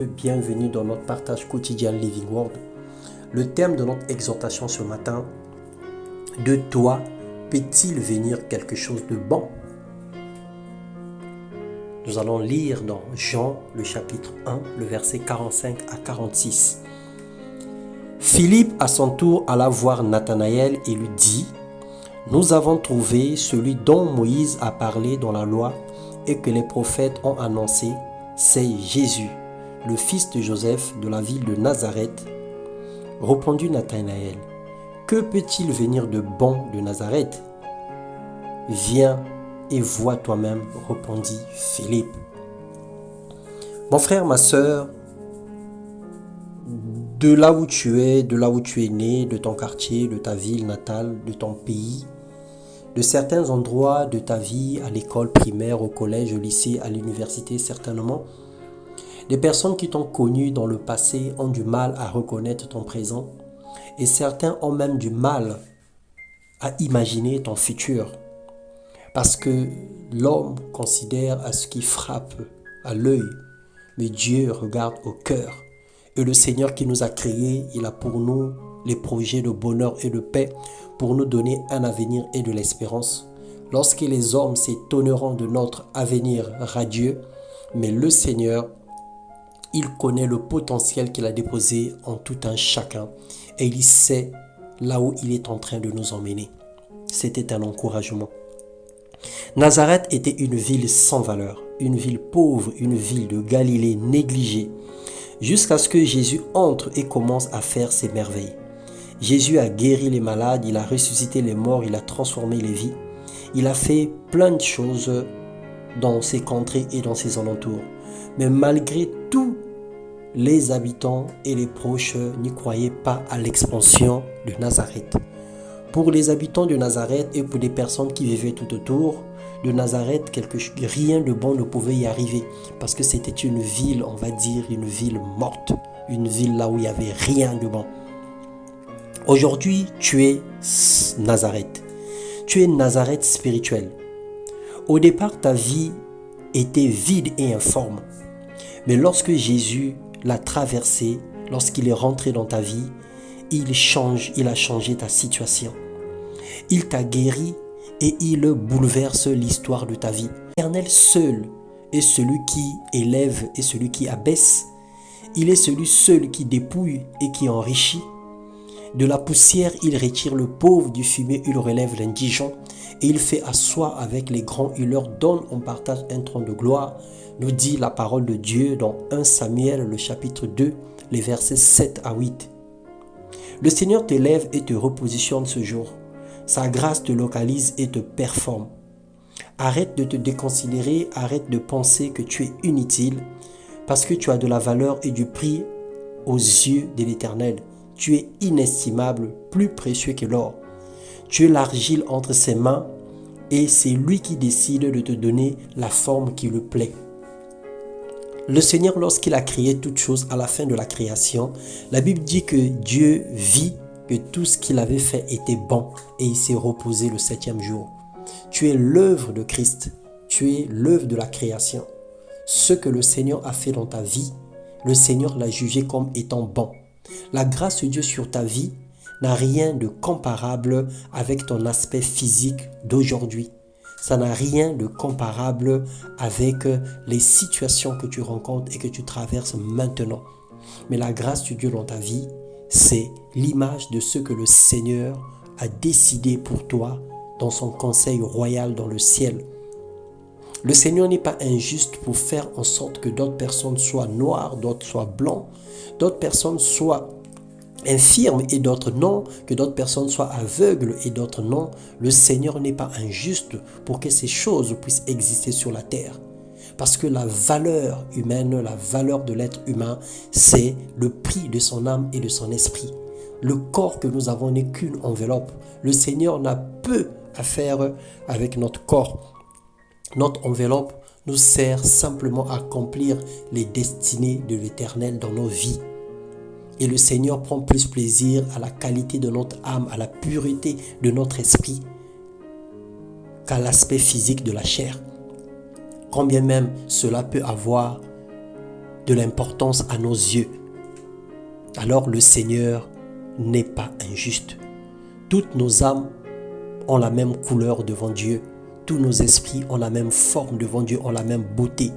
Bienvenue dans notre partage quotidien Living Word. Le thème de notre exhortation ce matin, de toi peut-il venir quelque chose de bon? Nous allons lire dans Jean, le chapitre 1, le verset 45 à 46. Philippe, à son tour, alla voir Nathanaël et lui dit, « Nous avons trouvé celui dont Moïse a parlé dans la loi et que les prophètes ont annoncé, c'est Jésus, le fils de Joseph de la ville de Nazareth. » Répondit Nathanaël, « Que peut-il venir de bon de Nazareth? Viens et vois toi-même, répondit Philippe. » Mon frère, ma sœur, de là où tu es, de là où tu es né, de ton quartier, de ta ville natale, de ton pays, de certains endroits de ta vie, à l'école primaire, au collège, au lycée, à l'université certainement, des personnes qui t'ont connu dans le passé ont du mal à reconnaître ton présent et certains ont même du mal à imaginer ton futur parce que l'homme considère à ce qui frappe à l'œil, mais Dieu regarde au cœur. Et le Seigneur qui nous a créés, il a pour nous les projets de bonheur et de paix pour nous donner un avenir et de l'espérance. Lorsque les hommes s'étonneront de notre avenir radieux, mais le Seigneur, il connaît le potentiel qu'il a déposé en tout un chacun et il sait là où il est en train de nous emmener. C'était un encouragement. Nazareth était une ville sans valeur, une ville pauvre, une ville de Galilée négligée, jusqu'à ce que Jésus entre et commence à faire ses merveilles. Jésus a guéri les malades, il a ressuscité les morts, il a transformé les vies. Il a fait plein de choses dans ses contrées et dans ses alentours. Mais malgré tout, les habitants et les proches n'y croyaient pas à l'expansion de Nazareth. Pour les habitants de Nazareth et pour les personnes qui vivaient tout autour de Nazareth, rien de bon ne pouvait y arriver parce que c'était une ville, on va dire, une ville morte, une ville là où il n'y avait rien de bon. Aujourd'hui, tu es Nazareth. Tu es Nazareth spirituel. Au départ, ta vie était vide et informe. Mais lorsque Jésus l'a traversé, lorsqu'il est rentré dans ta vie, il a changé ta situation. Il t'a guéri et il bouleverse l'histoire de ta vie. L'Éternel seul est celui qui élève et celui qui abaisse. Il est celui seul qui dépouille et qui enrichit. De la poussière, il retire le pauvre, du fumier, il relève l'indigent et il fait asseoir avec les grands, il leur donne en partage un trône de gloire, nous dit la parole de Dieu dans 1 Samuel, le chapitre 2, les versets 7 à 8. Le Seigneur t'élève et te repositionne ce jour. Sa grâce te localise et te performe. Arrête de te déconsidérer, arrête de penser que tu es inutile parce que tu as de la valeur et du prix aux yeux de l'Éternel. Tu es inestimable, plus précieux que l'or. Tu es l'argile entre ses mains et c'est lui qui décide de te donner la forme qui lui plaît. Le Seigneur, lorsqu'il a créé toutes choses à la fin de la création, la Bible dit que Dieu vit que tout ce qu'il avait fait était bon et il s'est reposé le 7e jour. Tu es l'œuvre de Christ, tu es l'œuvre de la création. Ce que le Seigneur a fait dans ta vie, le Seigneur l'a jugé comme étant bon. La grâce de Dieu sur ta vie n'a rien de comparable avec ton aspect physique d'aujourd'hui. Ça n'a rien de comparable avec les situations que tu rencontres et que tu traverses maintenant. Mais la grâce de Dieu dans ta vie, c'est l'image de ce que le Seigneur a décidé pour toi dans son conseil royal dans le ciel. Le Seigneur n'est pas injuste pour faire en sorte que d'autres personnes soient noires, d'autres soient blancs, d'autres personnes soient infirmes et d'autres non, que d'autres personnes soient aveugles et d'autres non. Le Seigneur n'est pas injuste pour que ces choses puissent exister sur la terre. Parce que la valeur humaine, la valeur de l'être humain, c'est le prix de son âme et de son esprit. Le corps que nous avons n'est qu'une enveloppe. Le Seigneur n'a peu à faire avec notre corps. Notre enveloppe nous sert simplement à accomplir les destinées de l'Éternel dans nos vies. Et le Seigneur prend plus plaisir à la qualité de notre âme, à la pureté de notre esprit, qu'à l'aspect physique de la chair. Quand bien même cela peut avoir de l'importance à nos yeux, alors le Seigneur n'est pas injuste. Toutes nos âmes ont la même couleur devant Dieu. Tous nos esprits ont la même forme devant Dieu, ont la même beauté.